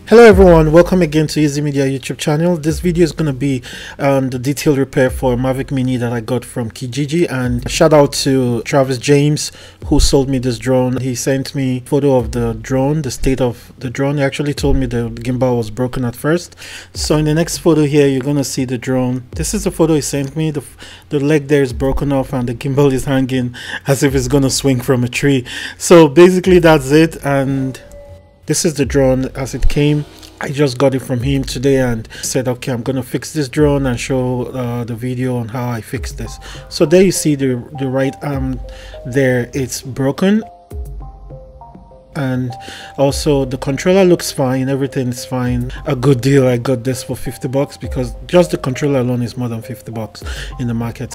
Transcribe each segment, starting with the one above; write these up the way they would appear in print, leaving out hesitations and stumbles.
Hello everyone, welcome again to Easy Media YouTube channel. This video is going to be the detailed repair for Mavic Mini that I got from Kijiji, and shout out to Travis James who sold me this drone. He sent me a photo of the drone, the state of the drone. He actually told me the gimbal was broken at first. So in the next photo here you're going to see the drone. This is the photo he sent me. The leg there is broken off and the gimbal is hanging as if it's going to swing from a tree. So basically that's it, and this is the drone as it came. I just got it from him today and said, okay, I'm gonna fix this drone and show the video on how I fixed this. So there you see the right arm there, it's broken. And also the controller looks fine, everything is fine. A good deal. I got this for 50 bucks because just the controller alone is more than 50 bucks in the market.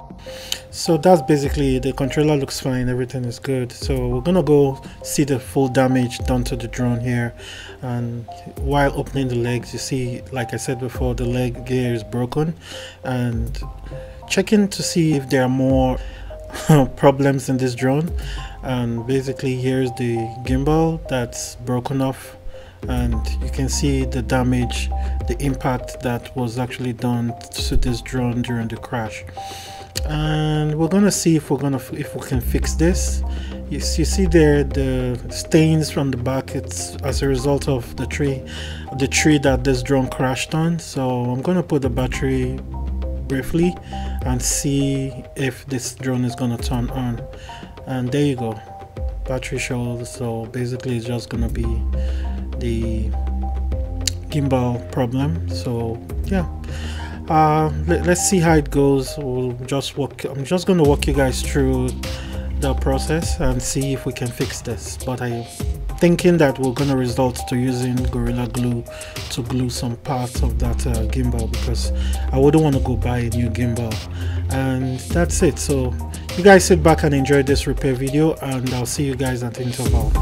So that's basically, the controller looks fine, everything is good. So we're gonna go see the full damage done to the drone here. And while opening the legs, you see, like I said before, the leg gear is broken, and checking to see if there are more problems in this drone. And basically here's the gimbal that's broken off, and you can see the damage, the impact that was actually done to this drone during the crash. And we're gonna see if we can fix this. You see there the stains from the back. It's as a result of the tree that this drone crashed on. So I'm gonna put the battery briefly and see if this drone is gonna turn on. And there you go, battery shows. So basically it's just gonna be the gimbal problem. So yeah, let's see how it goes. I'm just gonna walk you guys through the process and see if we can fix this. But I'm thinking that we're gonna resort to using Gorilla Glue to glue some parts of that gimbal, because I wouldn't want to go buy a new gimbal. And that's it. So you guys sit back and enjoy this repair video, and I'll see you guys at the interval.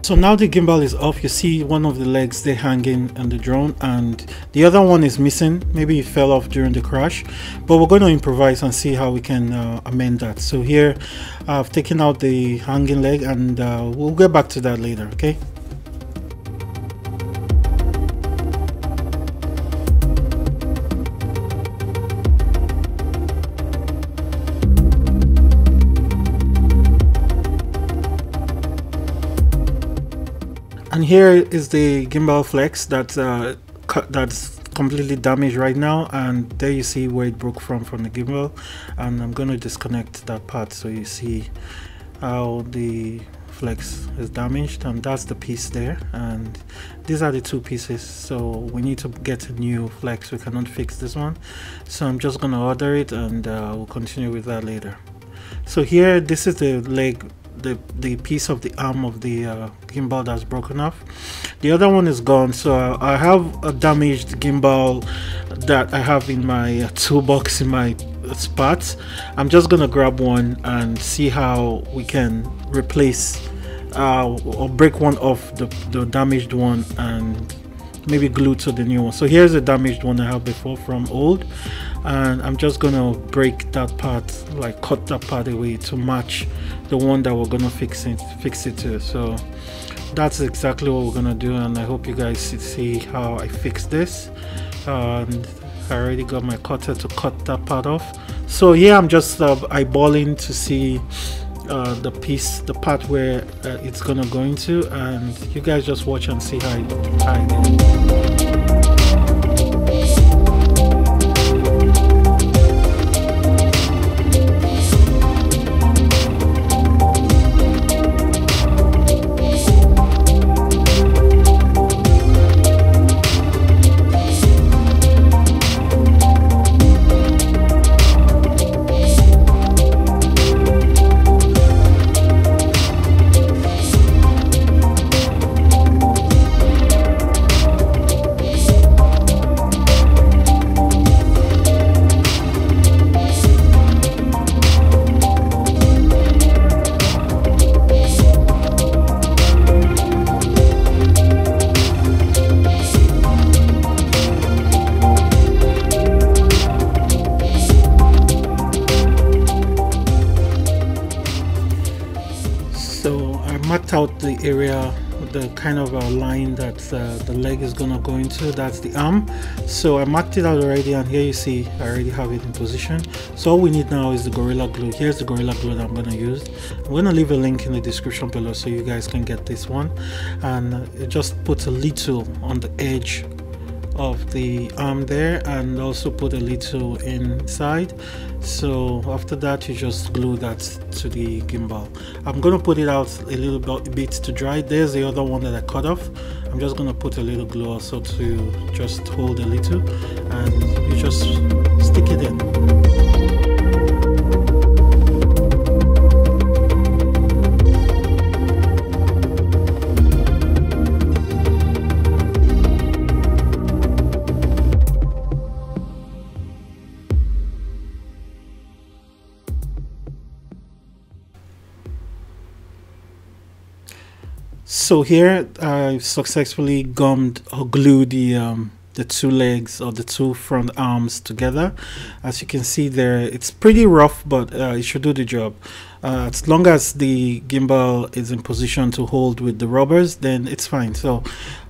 So now the gimbal is off. You see one of the legs, they're hanging on the drone, and the other one is missing. Maybe it fell off during the crash, but we're going to improvise and see how we can amend that. So here I've taken out the hanging leg, and we'll get back to that later, okay? And here is the gimbal flex that's completely damaged right now, and there you see where it broke from the gimbal. And I'm going to disconnect that part so you see how the flex is damaged, and that's the piece there, and these are the two pieces. So we need to get a new flex. We cannot fix this one, so I'm just going to order it, and we'll continue with that later. So here, this is the leg, the piece of the arm of the gimbal that's broken off. The other one is gone. So I have a damaged gimbal that I have in my toolbox in my spots. I'm just gonna grab one and see how we can replace or break one off the damaged one and maybe glue to the new one. So here's a damaged one I have before from old, and I'm just gonna break that part, like cut that part away to match the one that we're gonna fix it to. So that's exactly what we're gonna do, and I hope you guys see how I fix this. And I already got my cutter to cut that part off. So here I'm just eyeballing to see the piece, the part where it's gonna go into, and you guys just watch and see how I did. Marked out the area, the kind of line that the leg is gonna go into. That's the arm. So I marked it out already, and here you see I already have it in position. So all we need now is the Gorilla Glue. Here's the Gorilla Glue that I'm gonna use. I'm gonna leave a link in the description below so you guys can get this one, and it just puts a little on the edge of the arm there, and also put a little inside. So after that you just glue that to the gimbal. I'm gonna put it out a little bit to dry. There's the other one that I cut off. I'm just gonna put a little glue also to just hold a little, and you just stick it in. So here I successfully gummed or glued the two legs or the two front arms together. As you can see there, it's pretty rough, but it should do the job. As long as the gimbal is in position to hold with the rubbers, then it's fine. So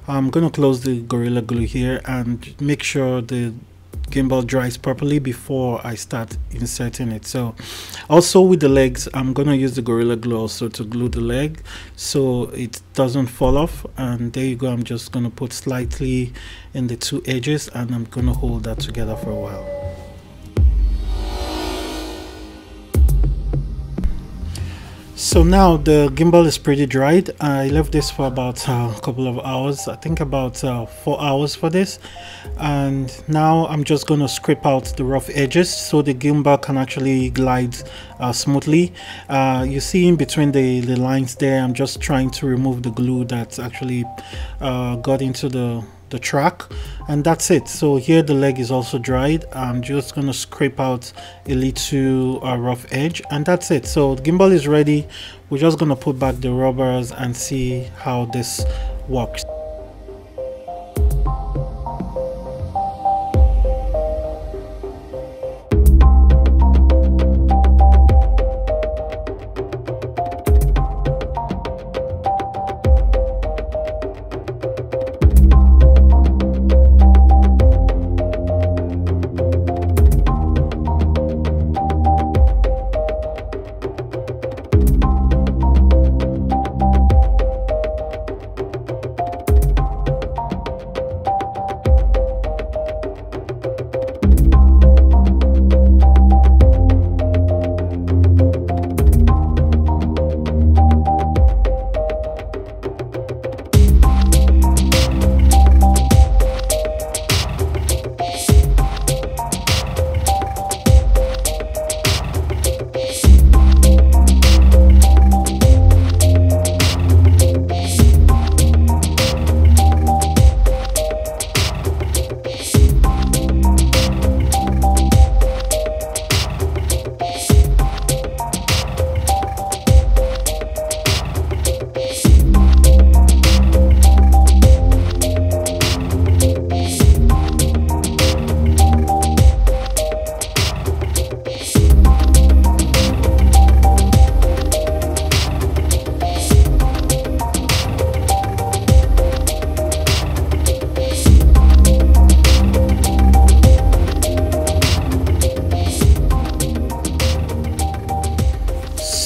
I'm gonna close the Gorilla Glue here and make sure the gimbal dries properly before I start inserting it. So also with the legs, I'm gonna use the Gorilla Glue also to glue the leg so it doesn't fall off. And there you go, I'm just gonna put slightly in the two edges, and I'm gonna hold that together for a while. So now the gimbal is pretty dried. I left this for about a couple of hours, I think about 4 hours for this. And now I'm just going to scrape out the rough edges so the gimbal can actually glide smoothly. You see in between the lines there, I'm just trying to remove the glue that's actually got into the track, and that's it. So here the leg is also dried. I'm just going to scrape out a little rough edge, and that's it. So the gimbal is ready. We're just going to put back the rubbers and see how this works.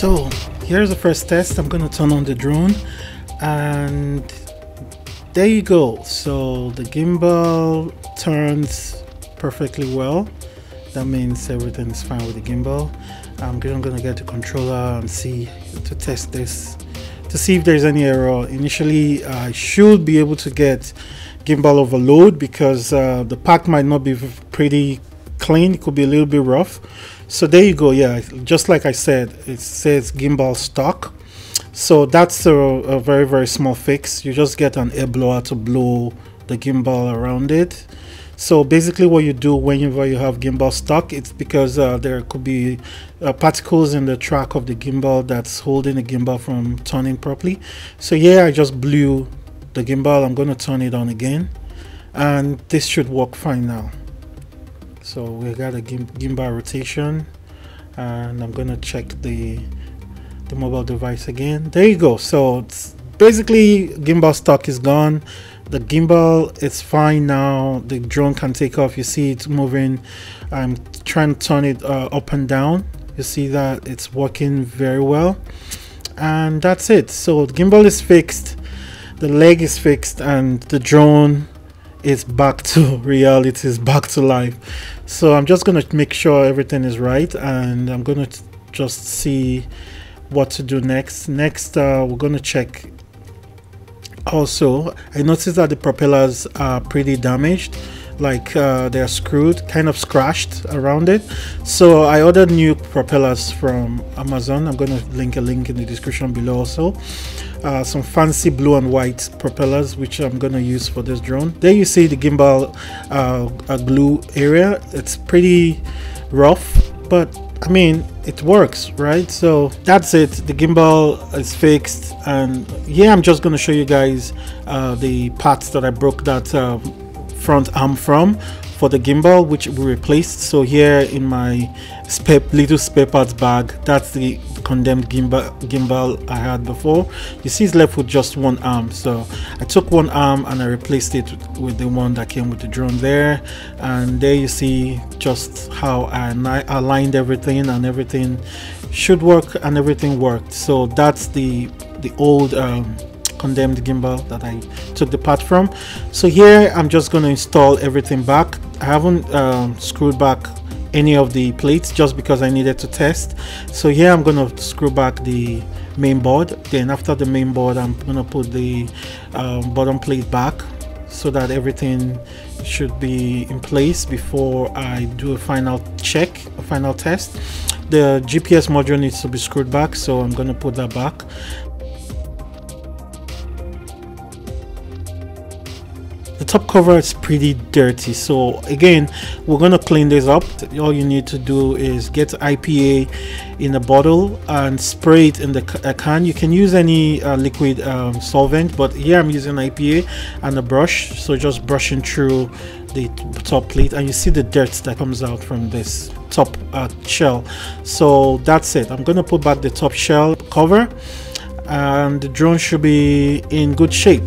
So here's the first test. I'm gonna turn on the drone, and there you go. So the gimbal turns perfectly well. That means everything is fine with the gimbal. I'm gonna get the controller and see to test this to see if there's any error. Initially, I should be able to get gimbal overload because the pack might not be pretty clean. It could be a little bit rough. So there you go. Yeah, just like I said, it says gimbal stock. So that's a very, very small fix. You just get an air blower to blow the gimbal around it. So basically what you do whenever you have gimbal stock, it's because there could be particles in the track of the gimbal that's holding the gimbal from turning properly. So yeah, I just blew the gimbal. I'm going to turn it on again, and this should work fine now. So we got a gimbal rotation, and I'm going to check the mobile device again. There you go. So it's basically gimbal stock is gone. The gimbal is fine now. The drone can take off. You see it's moving. I'm trying to turn it up and down. You see that it's working very well, and that's it. So the gimbal is fixed, the leg is fixed, and the drone is back to reality, is back to life. So I'm just gonna make sure everything is right, and I'm gonna just see what to do next. We're gonna check. Also, I noticed that the propellers are pretty damaged, like they're screwed, kind of scratched around it. So I ordered new propellers from Amazon. I'm going to link a link in the description below also. Some fancy blue and white propellers, which I'm going to use for this drone. There you see the gimbal glue area. It's pretty rough, but I mean, it works, right? So that's it. The gimbal is fixed, and yeah, I'm just going to show you guys the parts that I broke that front arm from for the gimbal, which we replaced. So here in my little spare parts bag, that's the condemned gimbal I had before. You see it's left with just one arm, so I took one arm and I replaced it with the one that came with the drone there. And there you see just how I aligned everything, and everything should work, and everything worked. So that's the old condemned gimbal that I took the part from. So here I'm just going to install everything back. I haven't screwed back any of the plates just because I needed to test. So here I'm going to screw back the main board. Then after the main board, I'm going to put the bottom plate back so that everything should be in place before I do a final check, a final test. The GPS module needs to be screwed back, so I'm going to put that back. The top cover is pretty dirty, so again, we're going to clean this up. All you need to do is get IPA in a bottle and spray it in the can. You can use any liquid solvent, but here I'm using IPA and a brush, so just brushing through the top plate, and you see the dirt that comes out from this top shell. So that's it. I'm going to put back the top shell cover, and the drone should be in good shape.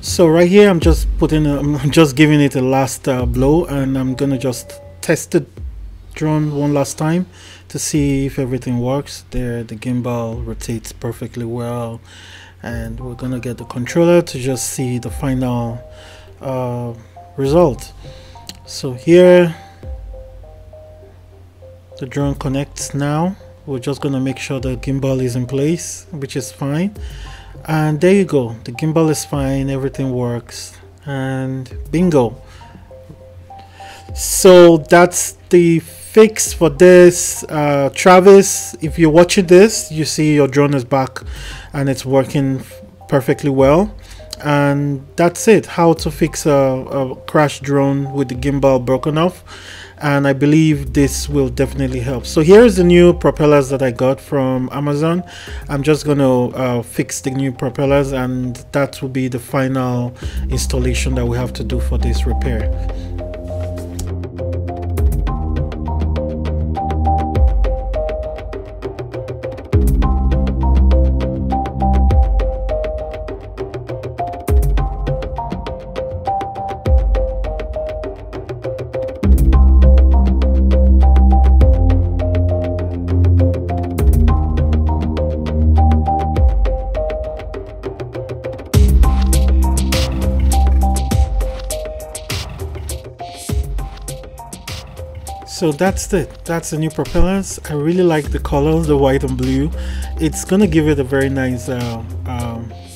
So right here I'm just giving it a last blow, and I'm gonna just test the drone one last time to see if everything works. There, the gimbal rotates perfectly well, and we're gonna get the controller to just see the final result. So here The drone connects now. We're just going to make sure the gimbal is in place, which is fine. And there you go, the gimbal is fine, everything works, and bingo. So that's the fix for this. Travis, if you're watching this, you see your drone is back and it's working perfectly well. And that's it, how to fix a crashed drone with the gimbal broken off. And I believe this will definitely help. So here's the new propellers that I got from Amazon. I'm just going to fix the new propellers, and that will be the final installation that we have to do for this repair. So that's it, that's the new propellers. I really like the colors, the white and blue. It's gonna give it a very nice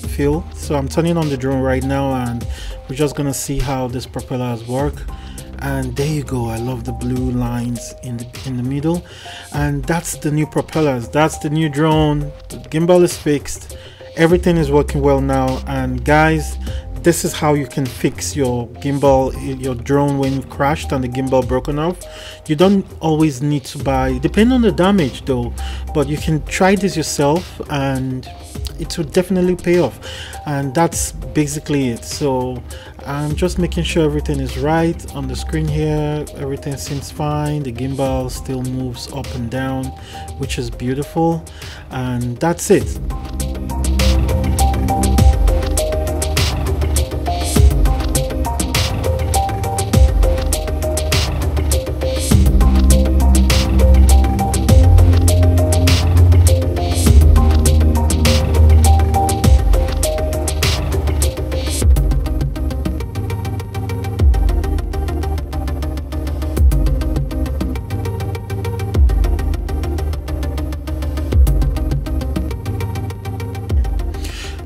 feel. So I'm turning on the drone right now, and we're just gonna see how this propellers work. And there you go, I love the blue lines in the middle. And that's the new propellers, that's the new drone. The gimbal is fixed, everything is working well now. And guys, this is how you can fix your gimbal, your drone, when you've crashed and the gimbal broken off. You don't always need to buy, depending on the damage though, but you can try this yourself and it will definitely pay off. And that's basically it. So I'm just making sure everything is right on the screen here. Everything seems fine. The gimbal still moves up and down, which is beautiful. And that's it.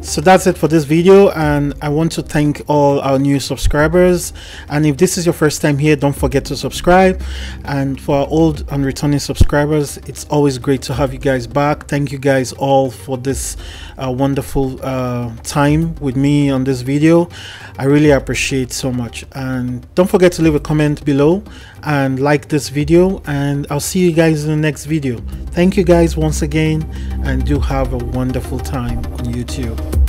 So that's it for this video, and I want to thank all our new subscribers. And if this is your first time here, don't forget to subscribe. And for our old and returning subscribers, it's always great to have you guys back. Thank you guys all for this wonderful time with me on this video. I really appreciate so much. And don't forget to leave a comment below and like this video, and I'll see you guys in the next video. Thank you guys once again, and do have a wonderful time on YouTube.